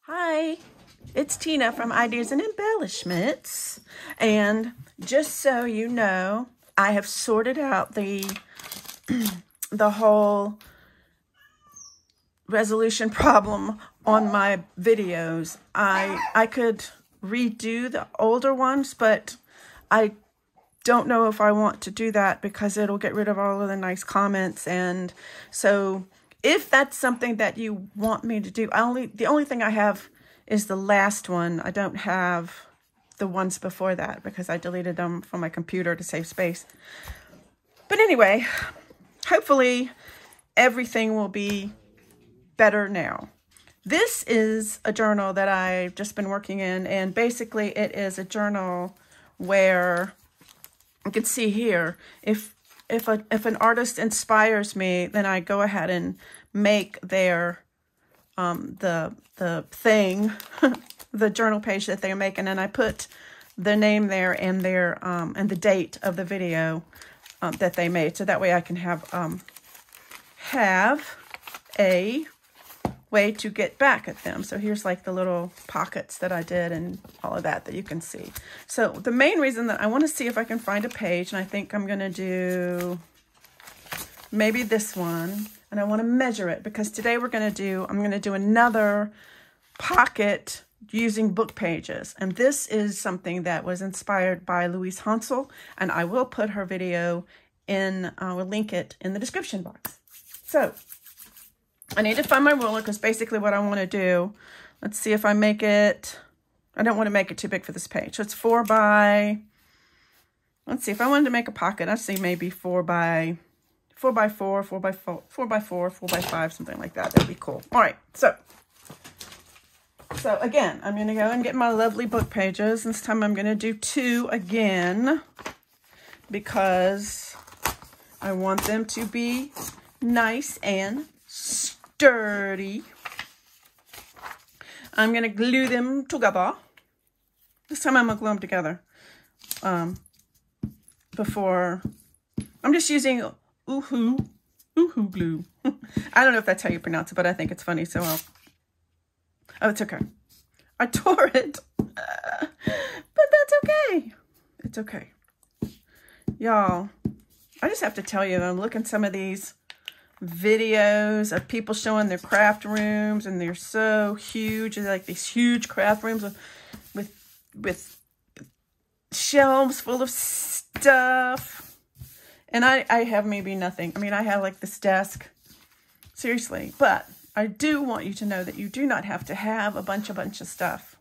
Hi, it's Tina from Ideas and Embellishments, and just so you know, I have sorted out the whole resolution problem on my videos. I could redo the older ones, but I don't know if I want to do that because it'll get rid of all of the nice comments. And so if that's something that you want me to do, the only thing I have is the last one. I don't have the ones before that because I deleted them from my computer to save space. But anyway, hopefully everything will be better now. This is a journal that I've just been working in, and basically it is a journal where you can see here, if an artist inspires me, then I go ahead and make their the thing, the journal page that they're making, and I put the name there and their and the date of the video that they made, so that way I can have a way to get back at them. So here's like the little pockets that I did and all of that you can see. So the main reason that I want to see if I can find a page, and I think I'm going to do maybe this one, and I want to measure it because today I'm going to do another pocket using book pages. And this is something that was inspired by Luise Heinzl, and I will put her video in, I will link it in the description box. So I need to find my ruler because basically what I want to do, let's see if I make it, I don't want to make it too big for this page. So it's 4 by, let's see, if I wanted to make a pocket, I'd say maybe 4 by 4 by 4, 4 by 4, 4 by 4, 4 by 5, something like that. That'd be cool. All right, so again, I'm going to go and get my lovely book pages. This time I'm going to do 2 again because I want them to be nice and sturdy. I'm going to glue them together. This time I'm going to glue them together. Before, I'm just using Oohoo glue. I don't know if that's how you pronounce it, but I think it's funny, so oh, it's okay. I tore it, but that's okay. It's okay. Y'all, I just have to tell you, I'm looking at some of these videos of people showing their craft rooms, and they're so huge. It's like these huge craft rooms with shelves full of stuff. And I have maybe nothing. I mean, I have like this desk, seriously, but I do want you to know that you do not have to have a bunch of stuff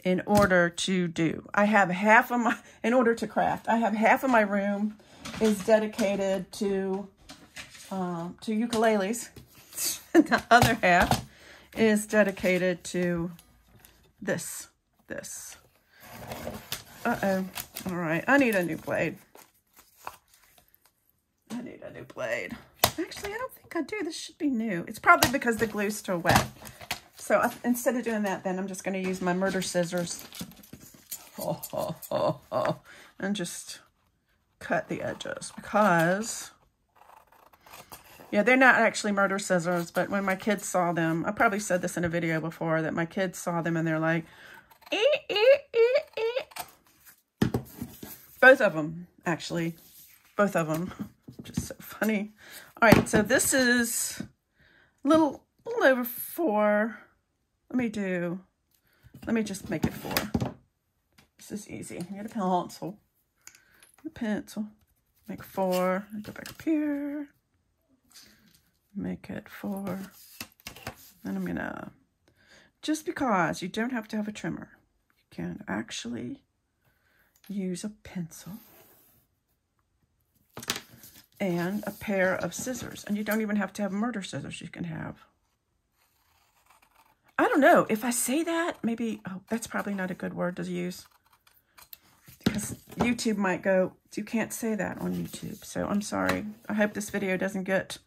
in order to do. I have half of my, in order to craft, I have half of my room is dedicated to ukuleles. The other half is dedicated to this. Uh-oh. All right, I need a new blade. Actually, I don't think I do. This should be new. It's probably because the glue's still wet. So instead of doing that, then I'm just going to use my murder scissors. And just cut the edges because, yeah, they're not actually murder scissors, but when my kids saw them, I probably said this in a video before, that my kids saw them and they're like, Both of them, actually. Both of them. Just so funny. All right, so this is a little over 4. Let me just make it 4. This is easy. Get a pencil. Make 4. Go back up here. Make it 4. Then I'm gonna, just because you don't have to have a trimmer, you can actually use a pencil and a pair of scissors. And you don't even have to have murder scissors. You can have, I don't know, if I say that, maybe, oh, that's probably not a good word to use because YouTube might go, you can't say that on YouTube. So I'm sorry. I hope this video doesn't get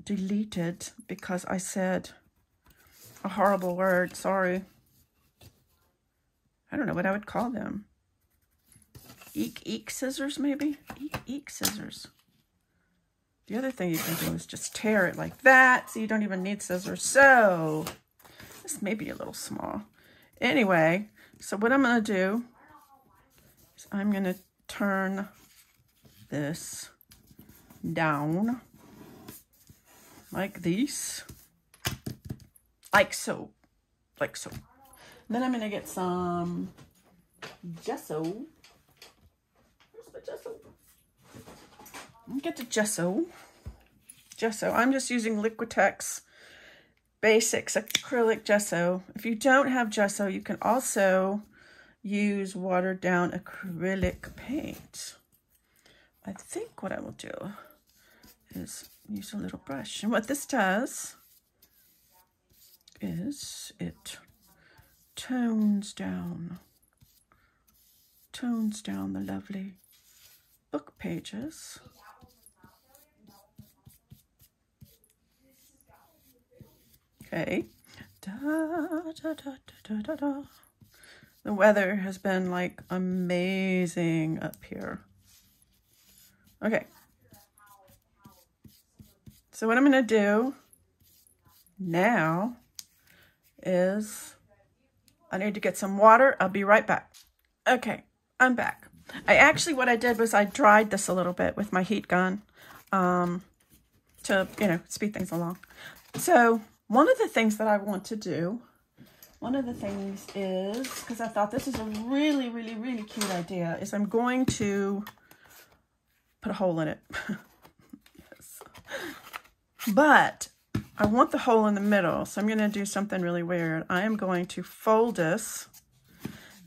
deleted because I said a horrible word. Sorry. I don't know what I would call them. Eek scissors, maybe? Eek scissors. The other thing you can do is just tear it like that, so you don't even need scissors. So This may be a little small. Anyway, so what I'm going to do is I'm going to turn this down like this, like so, like so. Then I'm going to get some gesso. Where's the gesso? Get the gesso. Gesso. I'm just using Liquitex Basics acrylic gesso. If you don't have gesso, you can also use watered down acrylic paint. I think what I will do is use a little brush. And what this does is it tones down the lovely book pages. Okay. Da, da, da, da, da, da. The weather has been like amazing up here. Okay. So what I'm going to do now is I need to get some water. I'll be right back. Okay, I'm back. What I did was I dried this a little bit with my heat gun to, you know, speed things along. So one of the things that I want to do, is, because I thought this is a really, really, really cute idea, is I'm going to put a hole in it. Yes. But I want the hole in the middle, so I'm going to do something really weird. I am going to fold this,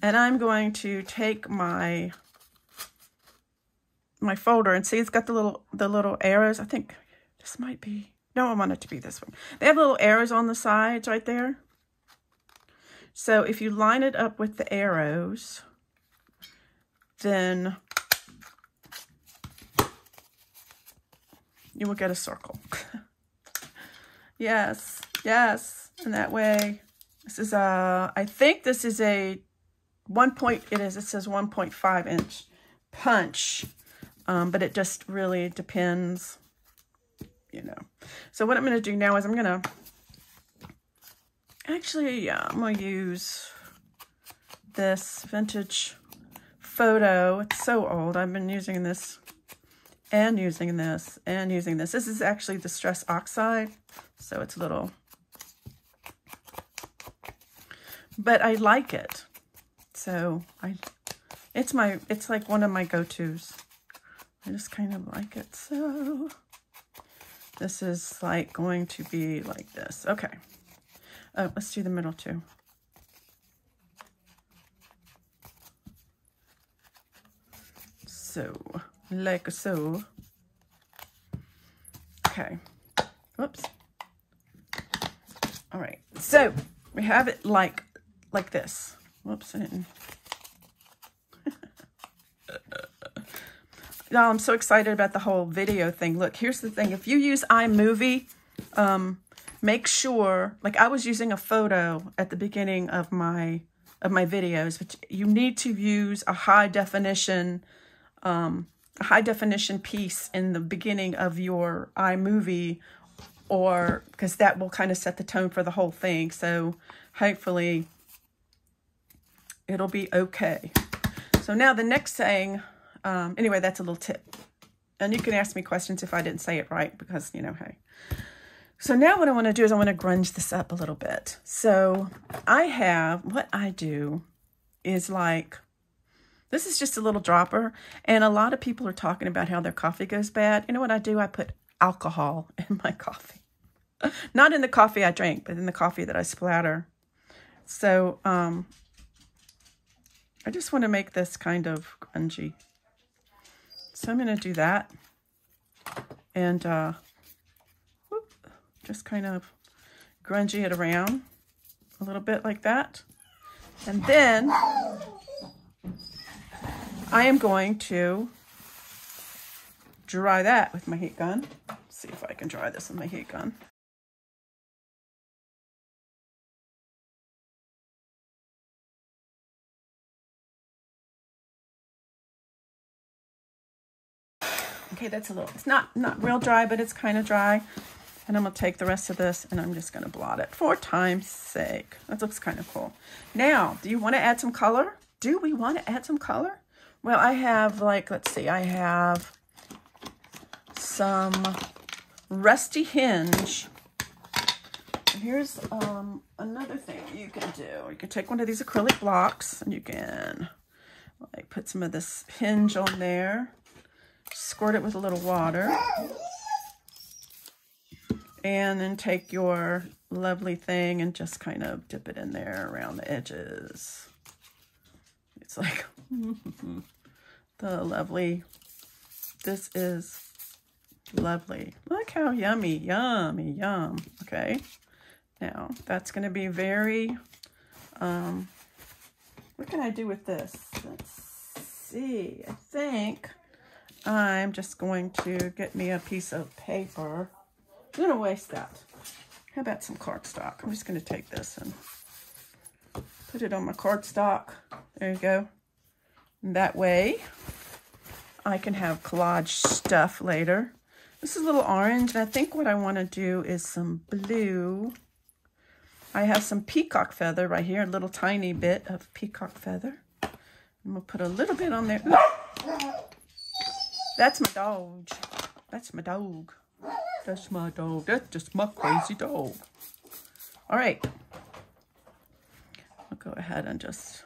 and I'm going to take my folder, and see it's got the little arrows. I think this might be, no, I want it to be this one. They have little arrows on the sides right there. So if you line it up with the arrows, then you will get a circle. Yes, yes. And that way, this is a, I think this is a it says 1.5 inch punch. But it just really depends, you know. So what I'm going to do now is I'm going to, I'm going to use this vintage photo. It's so old. I've been using this and using this and using this. This is actually the Stress Oxide, so it's a little, but I like it. So it's like one of my go-tos. I just kind of like it. So this is like going to be like this. Okay. Oh, let's do the middle too. So, like so. Okay. Whoops. All right. So we have it like this. Whoops, I didn't. No, I'm so excited about the whole video thing. Look, here's the thing. If you use iMovie, make sure, like I was using a photo at the beginning of my videos, but you need to use a high definition piece in the beginning of your iMovie, or because that will kind of set the tone for the whole thing. So hopefully it'll be okay. So now the next thing, anyway, that's a little tip. And you can ask me questions if I didn't say it right, because, you know, hey. So now what I want to do is I want to grunge this up a little bit. So what I do is like, this is just a little dropper. And a lot of people are talking about how their coffee goes bad. You know what I do? I put alcohol in my coffee. Not in the coffee I drink, but in the coffee that I splatter. So I just want to make this kind of grungy. So I'm going to do that. And just kind of grungy it around a little bit like that. And then I am going to dry that with my heat gun. Let's see if I can dry this with my heat gun. Okay, that's a little, it's not real dry, but it's kind of dry. And I'm going to take the rest of this and I'm just going to blot it for time's sake. That looks kind of cool. Now, do you want to add some color? Do we want to add some color? Well, I have like, let's see, I have some Rusty Hinge. And here's another thing you can do. You can take one of these acrylic blocks and you can like put some of this hinge on there. Squirt it with a little water. And then take your lovely thing and just kind of dip it in there around the edges. It's like the lovely, this is lovely. Look how yummy, yummy, yum. Okay, now that's going to be very, what can I do with this? Let's see, I think I'm just going to get me a piece of paper. I'm going to waste that. How about some cardstock? I'm just going to take this and put it on my cardstock. There you go. And that way I can have collage stuff later. This is a little orange, and I think what I want to do is some blue. I have some peacock feather right here, a little tiny bit of peacock feather. I'm going to put a little bit on there. Ooh. That's my dog. That's my dog. That's my dog. That's just my crazy dog. All right. I'll go ahead and just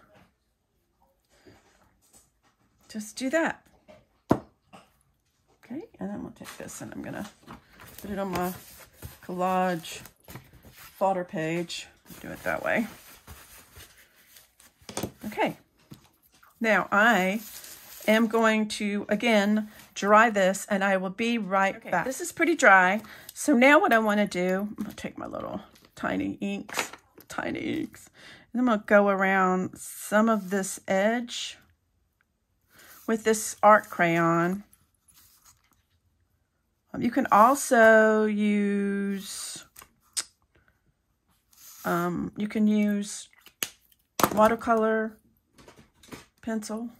do that. Okay, and then we'll take this and I'm gonna put it on my collage fodder page. Do it that way. Okay. Now I am going to, again, dry this and I will be right back. This is pretty dry. So now what I want to do, I'm going to take my little tiny inks, and I'm going to go around some of this edge with this art crayon. You can also use, you can use watercolor pencil.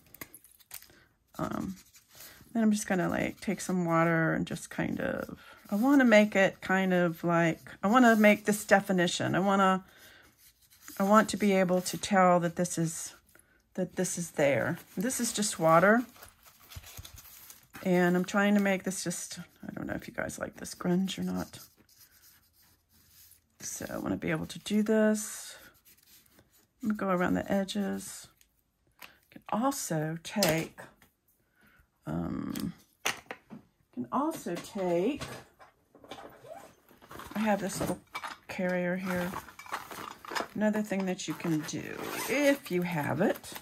Then I'm just gonna like take some water and just kind of, I want to make it kind of like, I want to make this definition. I want to be able to tell that this is there. This is just water. And I'm trying to make this just, I don't know if you guys like this grunge or not. So I want to be able to do this. I'm gonna go around the edges. I can also take, I have this little carrier here. Another thing that you can do, if you have it,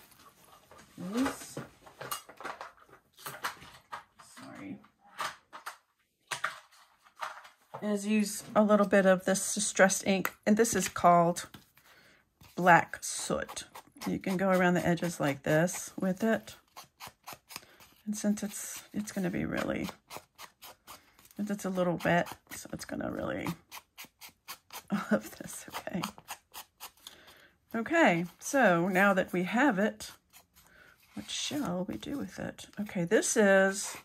is use a little bit of this distressed ink, and this is called black soot. You can go around the edges like this with it. And since it's going to be really, it's a little wet, so it's going to really, all of this, okay. Okay, so now that we have it, what shall we do with it? Okay, this is,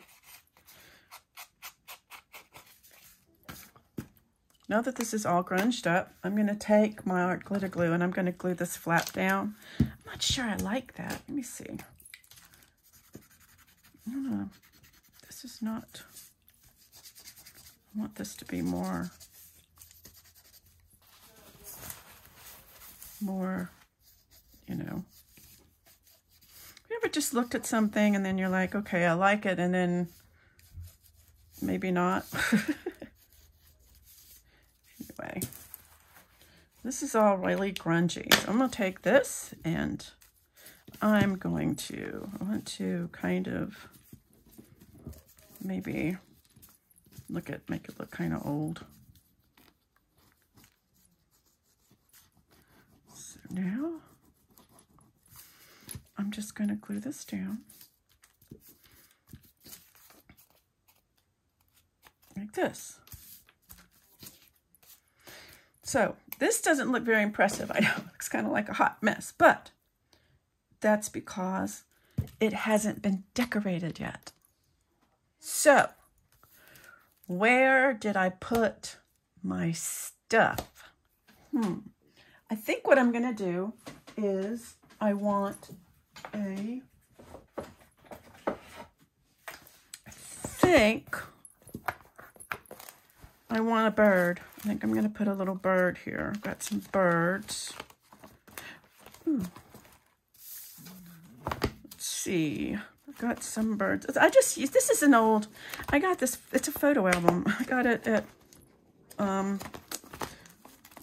now that this is all grunged up, I'm going to take my art glitter glue and I'm going to glue this flap down. I'm not sure I like that. Let me see. I don't know. This is not, I want this to be more, you know. You ever just looked at something and then you're like, okay, I like it, and then maybe not? Anyway, this is all really grungy. So I'm going to take this and I want to kind of maybe make it look kind of old. So now I'm just going to glue this down like this. So this doesn't look very impressive. I know it looks kind of like a hot mess, but that's because it hasn't been decorated yet. So where did I put my stuff. I think what I'm going to do is I want a, I want a bird. I think I'm going to put a little bird here. I've got some birds. Let's see. I've got some birds. I just used, this is an old, I got this, it's a photo album. I got it at,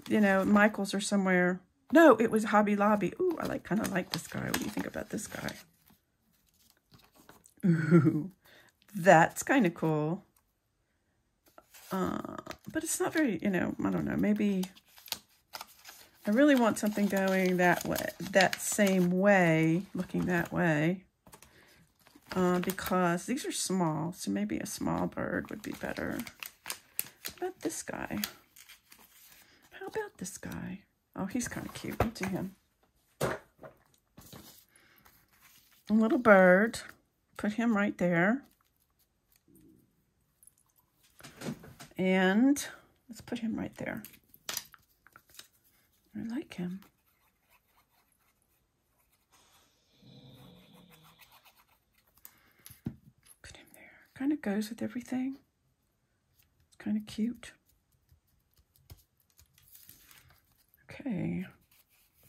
you know, Michael's or somewhere. No, it was Hobby Lobby. Ooh, I kind of like this guy. What do you think about this guy? Ooh, that's kind of cool. But it's not very, you know, I don't know, maybe I really want something going that way, that same way, looking that way, because these are small, so maybe a small bird would be better. How about this guy? How about this guy? Oh, he's kind of cute. We'll do him. A little bird. Put him right there. And let's put him right there. I like him. Put him there. Kind of goes with everything. It's kind of cute. Okay.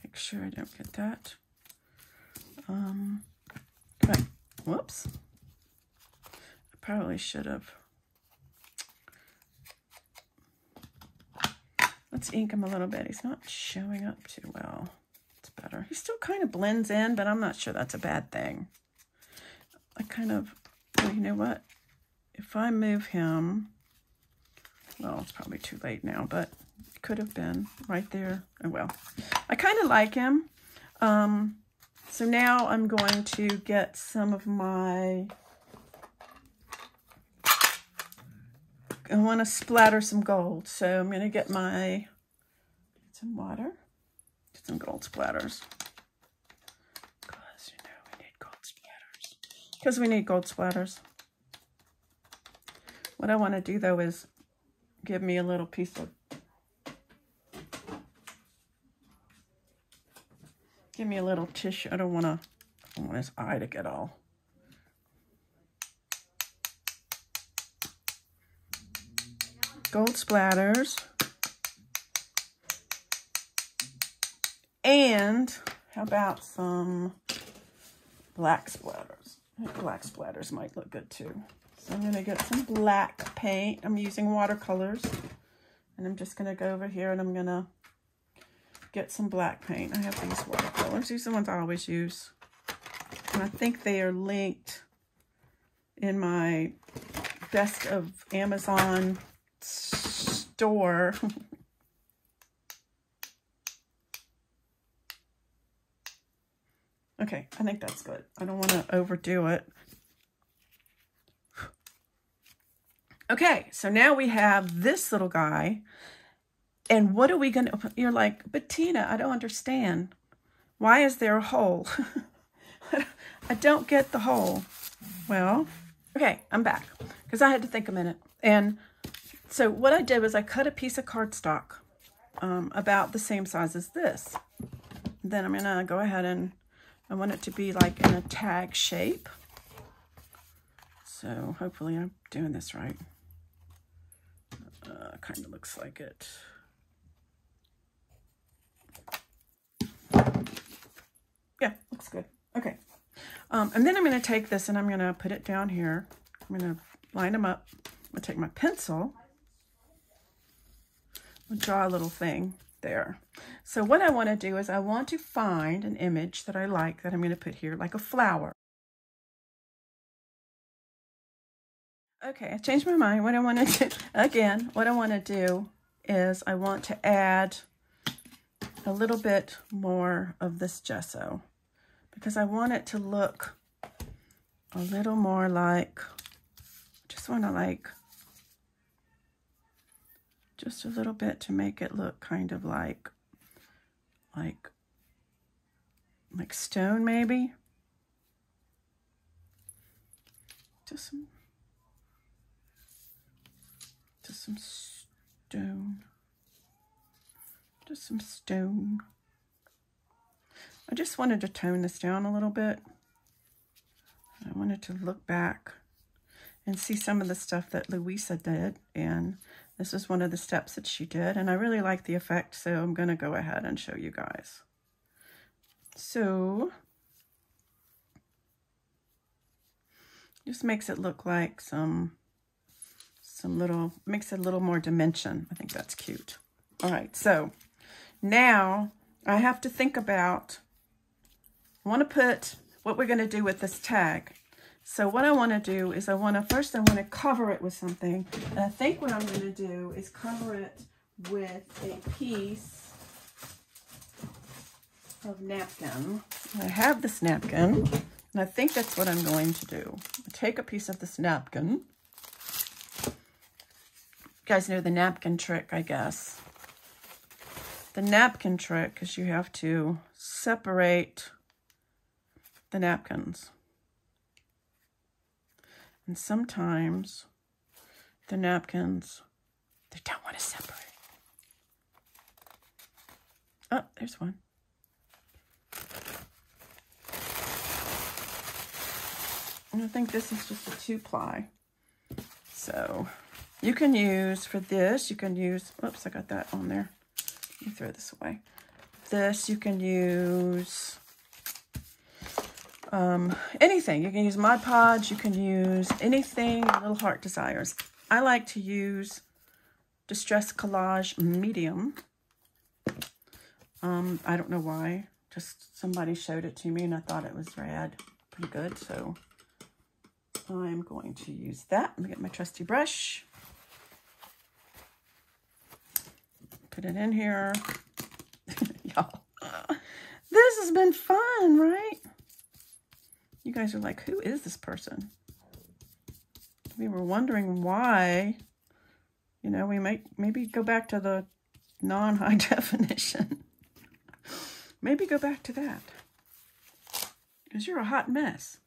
Make sure I don't get that. Okay. Whoops. I probably should have. Let's ink him a little bit. He's not showing up too well. It's better. He still kind of blends in, but I'm not sure that's a bad thing. I kind of, oh, you know what? If I move him, well, it's probably too late now, but it could have been right there. Oh, well. I kind of like him. So now I'm going to get some of my, I want to splatter some gold. So I'm going to get some water, get some gold splatters. Because, you know, we need gold splatters. Because we need gold splatters. What I want to do, though, is give me a little piece of, give me a little tissue. I don't want his eye to get all. Gold splatters. And how about some black splatters? I think black splatters might look good too. So I'm going to get some black paint. I'm using watercolors. And I'm just going to go over here and I'm going to get some black paint. I have these watercolors. These are the ones I always use. And I think they are linked in my Best of Amazon store. Okay, I think that's good. I don't want to overdo it. Okay, so now we have this little guy. And what are we going to... You're like, but Tina, I don't understand. Why is there a hole? I don't get the hole. Well, okay, I'm back. Because I had to think a minute. And so what I did was I cut a piece of cardstock about the same size as this. Then I'm going to go ahead and I want it to be like in a tag shape. So hopefully I'm doing this right. Kind of looks like it. Yeah, looks good. Okay. And then I'm going to take this and I'm going to put it down here. I'm going to line them up. I'm going to take my pencil. I'll draw a little thing there. So what I want to do is I want to find an image that I like that I'm going to put here, like a flower. Okay, I changed my mind. What I want to do, again, what I want to do is I want to add a little bit more of this gesso because I want it to look a little more like, just want to like, just a little bit to make it look kind of like stone maybe. Just some stone. Just some stone. I just wanted to tone this down a little bit. I wanted to look back and see some of the stuff that Luise did, and this is one of the steps that she did, and I really like the effect, so I'm going to go ahead and show you guys. So, just makes it look like makes it a little more dimension. I think that's cute. All right, so now I have to think about, I want to put what we're going to do with this tag. So what I want to do is first I want to cover it with something. And I think what I'm going to do is cover it with a piece of napkin. I have this napkin, and I think that's what I'm going to do. Take a piece of this napkin. You guys know the napkin trick, I guess. The napkin trick is you have to separate the napkins. And sometimes the napkins, they don't want to separate. Oh, there's one. And I think this is just a 2-ply. So you can use, for this, you can use, oops, I got that on there. Let me throw this away. This, you can use anything. You can use Mod Podge, you can use anything Little Heart desires. I like to use Distress Collage Medium. I don't know why. Just somebody showed it to me and I thought it was rad. Pretty good. So I'm going to use that. Let me get my trusty brush. Put it in here. Y'all, this has been fun, right? You guys are like, who is this person? We were wondering why. You know, we might maybe go back to the non-high definition. Maybe go back to that. Because you're a hot mess.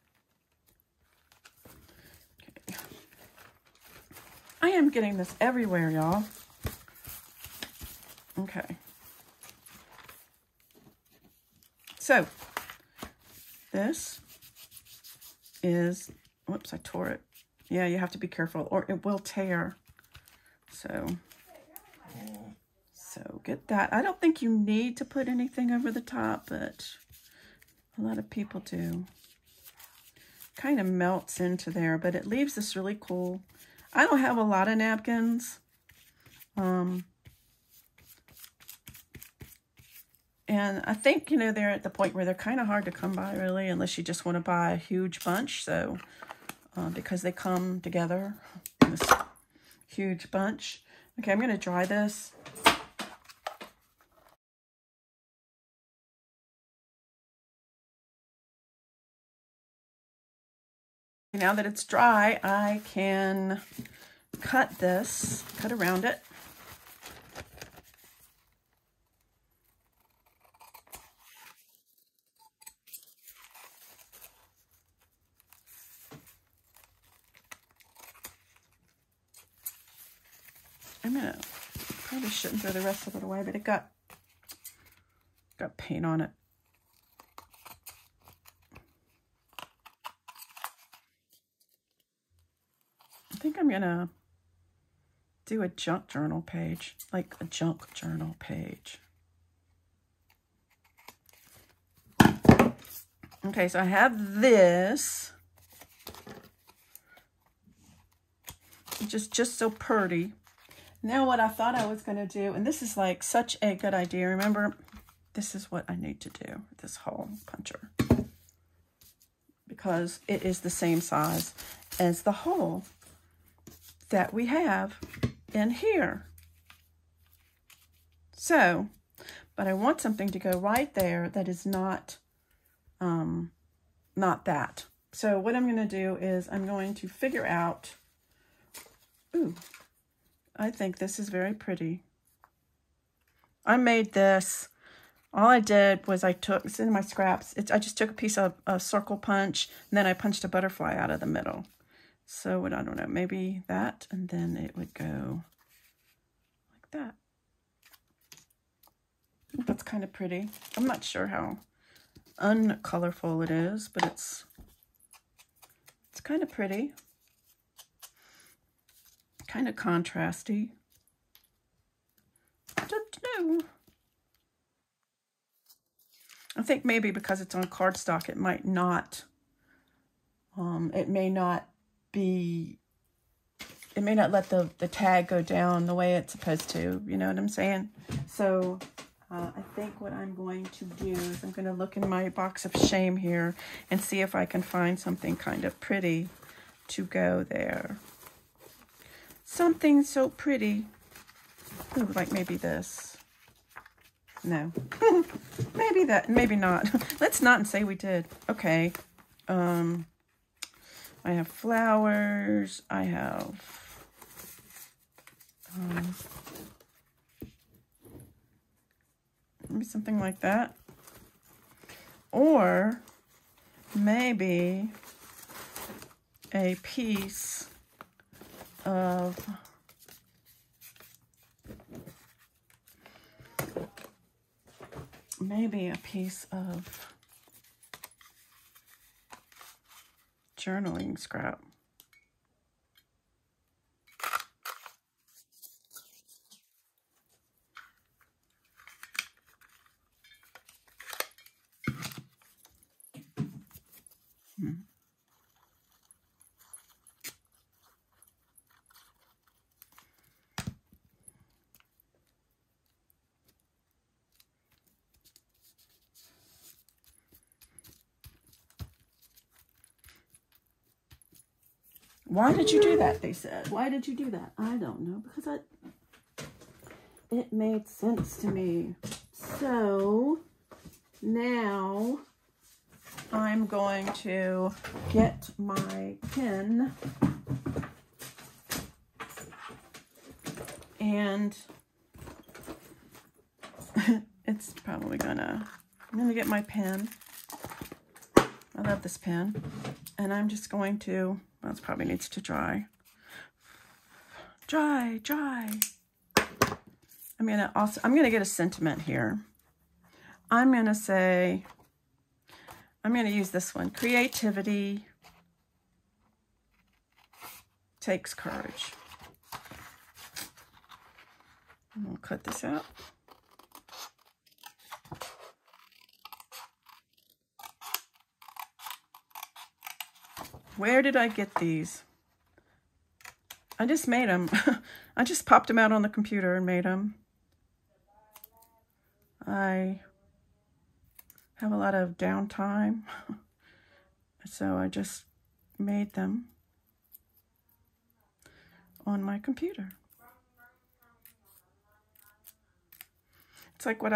Okay. I am getting this everywhere, y'all. Okay. So, this is, whoops, I tore it. Yeah, you have to be careful or it will tear. So get that. I don't think you need to put anything over the top, but a lot of people do. Kind of melts into there, but it leaves this really cool. I don't have a lot of napkins. And I think, you know, they're at the point where they're kind of hard to come by, really, unless you just want to buy a huge bunch. So, because they come together in this huge bunch. Okay, I'm going to dry this. Now that it's dry, I can cut around it. Probably shouldn't throw the rest of it away, but it got paint on it. I think I'm gonna do a junk journal page, like a junk journal page. Okay, so I have this. Just so pretty. Now what I thought I was going to do, and this is like such a good idea. Remember, this is what I need to do, this hole puncher. Because it is the same size as the hole that we have in here. So, but I want something to go right there that is not that. So what I'm going to do is I'm going to figure out, ooh, I think this is very pretty. I made this. All I did was it's in my scraps. I just took a piece of a circle punch, and then I punched a butterfly out of the middle. So I don't know, maybe that, and then it would go like that. kind of pretty. I'm not sure how uncolorful it is, but it's kind of pretty. Kind of contrasty. I don't know. I think maybe because it's on cardstock, it might not, it may not let the tag go down the way it's supposed to, you know what I'm saying? So I think what I'm going to do is I'm going to look in my box of shame here and see if I can find something kind of pretty to go there. Something so pretty. Ooh, like maybe this. No. Maybe that, maybe not. Let's not say we did. Okay. I have flowers. I have maybe something like that. Or maybe a piece of journaling scrap. Why did you do that? They said. Why did you do that? I don't know, because it made sense to me. So now I'm going to get my pen and it's probably I'm gonna get my pen. I love this pen. And I'm just going to, well, it probably needs to dry. Dry. I'm gonna get a sentiment here. I'm gonna use this one. Creativity takes courage. And we'll cut this out. Where did I get these? I just made them. I just popped them out on the computer and made them. I have a lot of downtime, so I just made them on my computer. It's like what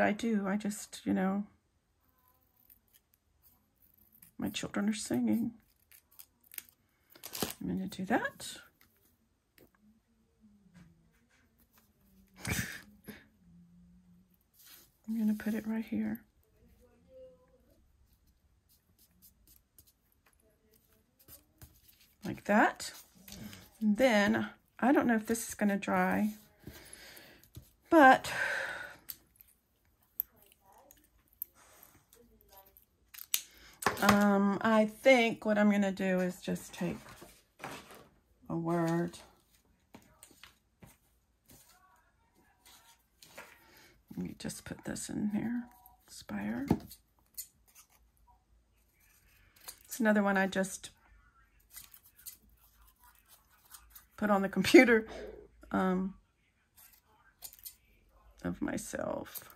I do. I just, you know, my children are singing. I'm going to do that. I'm going to put it right here. Like that. And then, I don't know if this is going to dry, but I think what I'm going to do is just take a word. Let me just put this in here. Spire. It's another one I just put on the computer of myself.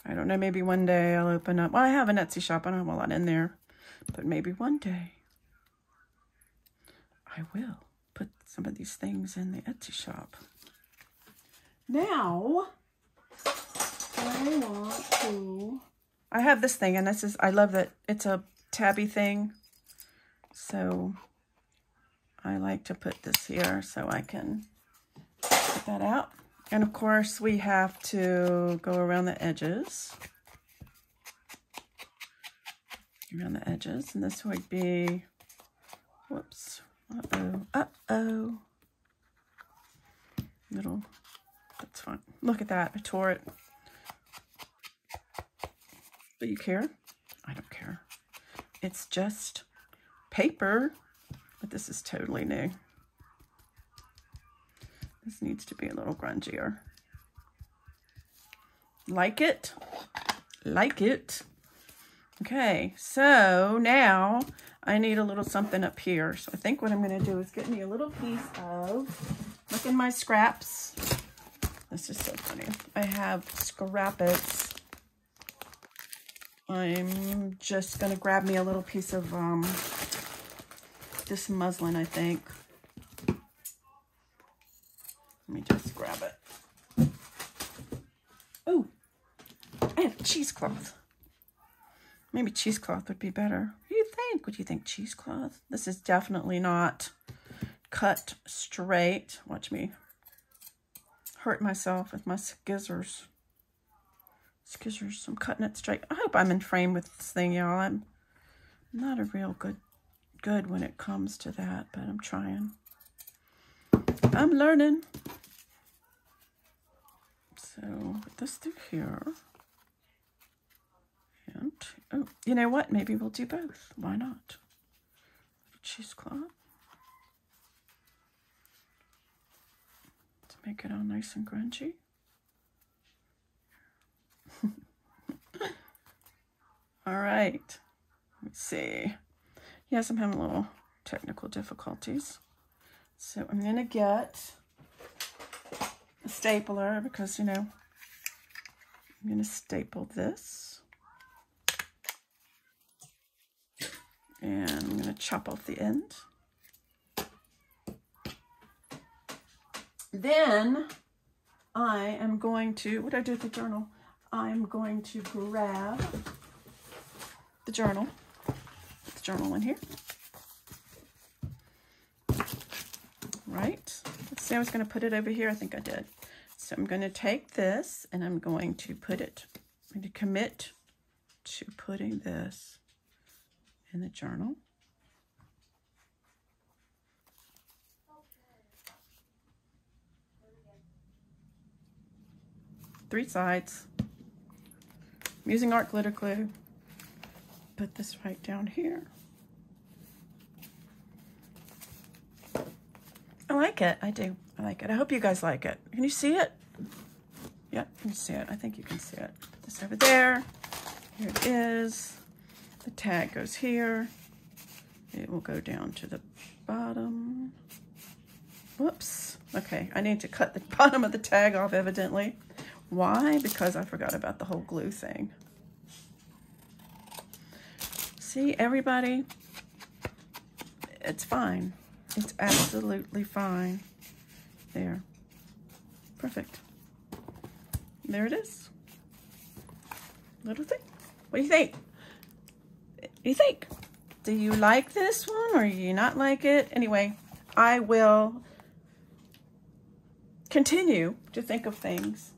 I don't know, maybe one day I'll open up. Well, I have an Etsy shop. I don't have a lot in there. But maybe one day I will put some of these things in the Etsy shop. Now, I have this thing, and this is, I love that it's a tabby thing. So I like to put this here so I can put that out. And of course, we have to go around the edges. Around the edges, and this would be, whoops, uh-oh. That's fine. Look at that, I tore it. Do you care? I don't care. It's just paper, but this is totally new. This needs to be a little grungier. Like it? Like it. Okay, so now I need a little something up here. So I think what I'm going to do is get me a little piece of, look in my scraps. This is so funny. I have scrappets. I'm just going to grab me a little piece of this muslin, I think. Let me just grab it. Oh, I have cheesecloth. Maybe cheesecloth would be better. What do you think? What do you think, cheesecloth? This is definitely not cut straight. Watch me hurt myself with my scissors. I'm cutting it straight. I hope I'm in frame with this thing, y'all. I'm not a real good when it comes to that, but I'm trying. I'm learning. So put this through here. And, oh, you know what? Maybe we'll do both. Why not? Cheesecloth. To make it all nice and grungy. All right. Let's see. Yes, I'm having a little technical difficulties. So I'm going to get a stapler because, you know, I'm going to staple this. And I'm going to chop off the end. Then I am going to, what did I do with the journal? I'm going to grab the journal. Put the journal in here. Right. Let's see, I was going to put it over here. I think I did. So I'm going to take this and I'm going to put it, I'm going to commit to putting this in the journal. Three sides. I'm using art glitter glue. Put this right down here. I like it. I do. I like it. I hope you guys like it. Can you see it? Yeah, you can see it. I think you can see it. Put this over there. Here it is. The tag goes here. It will go down to the bottom. Whoops. Okay, I need to cut the bottom of the tag off, evidently. Why? Because I forgot about the whole glue thing. See, everybody? It's fine. It's absolutely fine. There. Perfect. There it is. Little thing. What do you think? What do you think? Do you like this one or do you not like it? Anyway, I will continue to think of things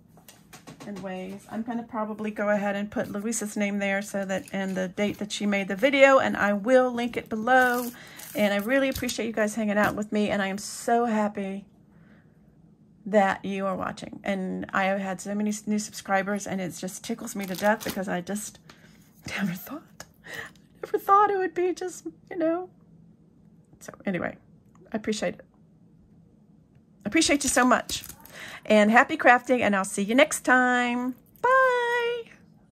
in ways. I'm going to probably go ahead and put Luise's name there so that, and the date that she made the video, and I will link it below. And I really appreciate you guys hanging out with me, and I am so happy that you are watching. And I have had so many new subscribers, and it just tickles me to death because I just never thought it would be just, you know. So anyway, I appreciate it. I appreciate you so much. And happy crafting, and I'll see you next time.